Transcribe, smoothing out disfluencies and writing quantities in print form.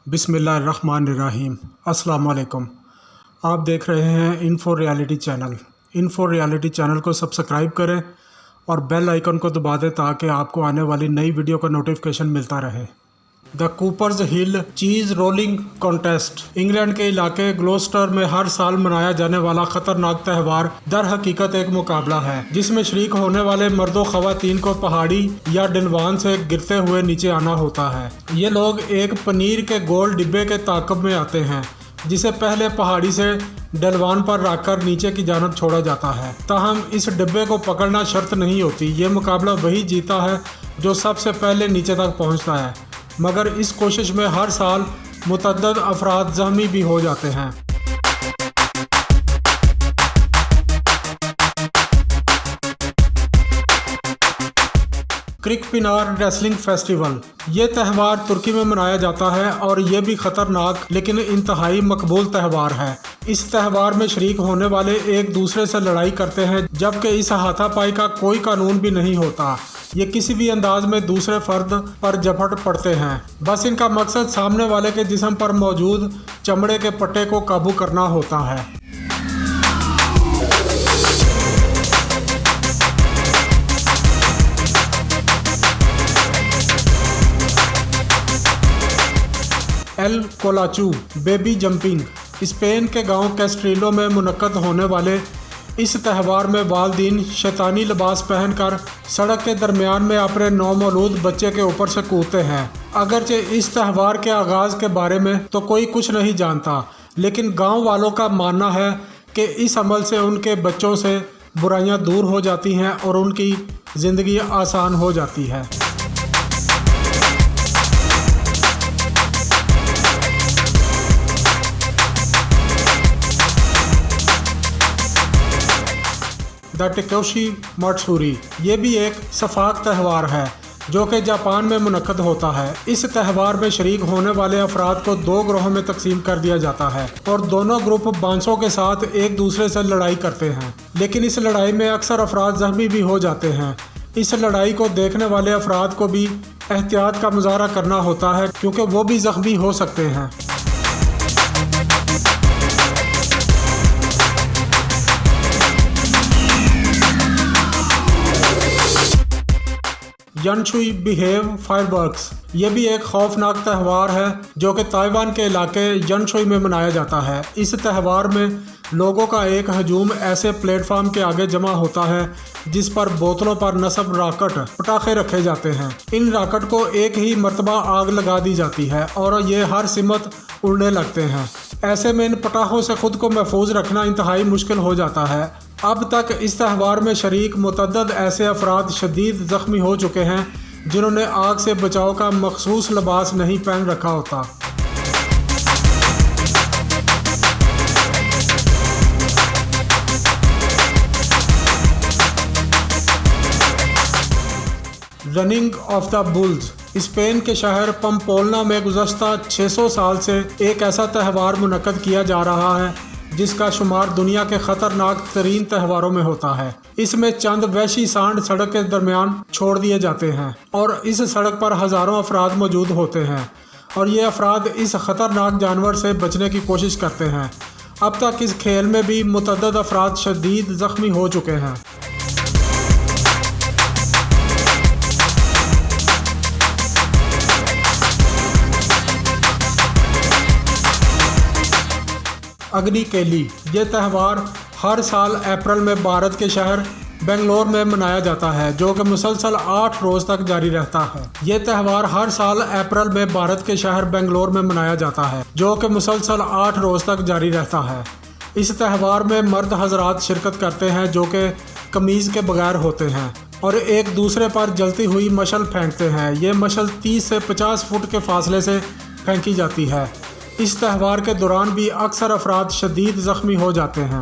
बिस्मिल्लाहिर्रहमानिर्रहीम। अस्सलाम वालेकुम। आप देख रहे हैं info reality channel. Info reality channel को सब्सक्राइब करें और बेल आइकन को दबा दें ताकि आपको आने वाली नई वीडियो का नोटिफिकेशन मिलता रहे। The Cooper's Hill cheese rolling contest England के इलाके ग्लोस्टर में हर साल मनाया जाने वाला ख़तरनाक त्यौहार दर हकीकत एक मुकाबला है जिसमें शरीक होने वाले मर्दों ख़वातीन को पहाड़ी या डलवान से गिरते हुए नीचे आना होता है। ये लोग एक पनीर के गोल डिब्बे के ताक़ब में आते हैं जिसे पहले पहाड़ी से डलवान पर रखकर नीचे की जानब छोड़ा जाता है। ताहम इस डिब्बे को पकड़ना शर्त नहीं होती। ये मुकाबला वही जीता है जो सबसे पहले नीचे तक पहुँचता है, मगर इस कोशिश में हर साल मुतअद्दिद अफराद ज़ख्मी भी हो जाते हैं। क्रिकपिनार रेसलिंग फेस्टिवल ये त्यौहार तुर्की में मनाया जाता है और ये भी ख़तरनाक लेकिन इंतहाई मकबूल त्यौहार है। इस त्यौहार में शरीक होने वाले एक दूसरे से लड़ाई करते हैं, जबकि इस हाथापाई का कोई कानून भी नहीं होता। ये किसी भी अंदाज में दूसरे फर्द पर झपट पड़ते हैं। बस इनका मकसद सामने वाले के जिस्म पर मौजूद चमड़े के पट्टे को काबू करना होता है। एल कोलाचू बेबी जंपिंग स्पेन के गांव कैस्ट्रिलो में मुनक्कद होने वाले इस त्यौहार में वालिदैन शैतानी लिबास पहनकर सड़क के दरमियान में अपने नौमौलूद बच्चे के ऊपर से कूदते हैं। अगरचे इस त्यौहार के आगाज़ के बारे में तो कोई कुछ नहीं जानता, लेकिन गांव वालों का मानना है कि इस अमल से उनके बच्चों से बुराइयां दूर हो जाती हैं और उनकी ज़िंदगी आसान हो जाती है। द टेकोशी मात्सुरी ये भी एक सफाक त्यौहार है जो कि जापान में मुनक्कद होता है। इस त्यौहार में शरीक होने वाले अफराद को दो ग्रोहों में तकसीम कर दिया जाता है और दोनों ग्रुप बांसों के साथ एक दूसरे से लड़ाई करते हैं, लेकिन इस लड़ाई में अक्सर अफराद जख्मी भी हो जाते हैं। इस लड़ाई को देखने वाले अफराद को भी एहतियात का मुजाहरा करना होता है क्योंकि वो भी जख्मी हो सकते हैं। यनशुई बिहेव फायरवर्क्स ये भी एक खौफनाक त्यौहार है जो कि ताइवान के इलाके यनशुई में मनाया जाता है। इस त्यौहार में लोगों का एक हजूम ऐसे प्लेटफार्म के आगे जमा होता है जिस पर बोतलों पर नस्ब रॉकेट पटाखे रखे जाते हैं। इन रॉकेट को एक ही मरतबा आग लगा दी जाती है और ये हर सिमत उड़ने लगते हैं। ऐसे में इन पटाखों से खुद को महफूज रखना इंतहाई मुश्किल हो जाता है। अब तक इस त्यौहार में शरीक मुतअद्दिद ऐसे अफराद शदीद ज़ख्मी हो चुके हैं जिन्होंने आग से बचाव का मखसूस लिबास नहीं पहन रखा होता। Running of the bulls Spain के शहर पम्पोलना में गुज़श्ता 600 साल से एक ऐसा त्यौहार मुनक्कद किया जा रहा है जिसका शुमार दुनिया के ख़तरनाक तरीन त्यौहारों में होता है। इसमें चंद वहशी सांड सड़क के दरमियान छोड़ दिए जाते हैं और इस सड़क पर हज़ारों अफराद मौजूद होते हैं और ये अफराद इस ख़तरनाक जानवर से बचने की कोशिश करते हैं। अब तक इस खेल में भी मुतअद्दिद अफराद शदीद ज़ख्मी हो चुके हैं। अग्नि केली ये त्यौहार हर साल अप्रैल में भारत के शहर बेंगलोर में मनाया जाता है जो कि मुसलसल 8 रोज़ तक जारी रहता है। ये त्यौहार हर साल अप्रैल में भारत के शहर बेंगलोर में मनाया जाता है जो कि मुसलसल 8 रोज़ तक जारी रहता है। इस त्यौहार में मर्द हजरात शिरकत करते हैं जो कि कमीज़ के बगैर होते हैं और एक दूसरे पर जलती हुई मशल फेंकते हैं। ये मशल 30 से 50 फुट के फासले से फेंकी जाती है। इस त्यौहार के दौरान भी अक्सर अफराद शदीद ज़ख्मी हो जाते हैं।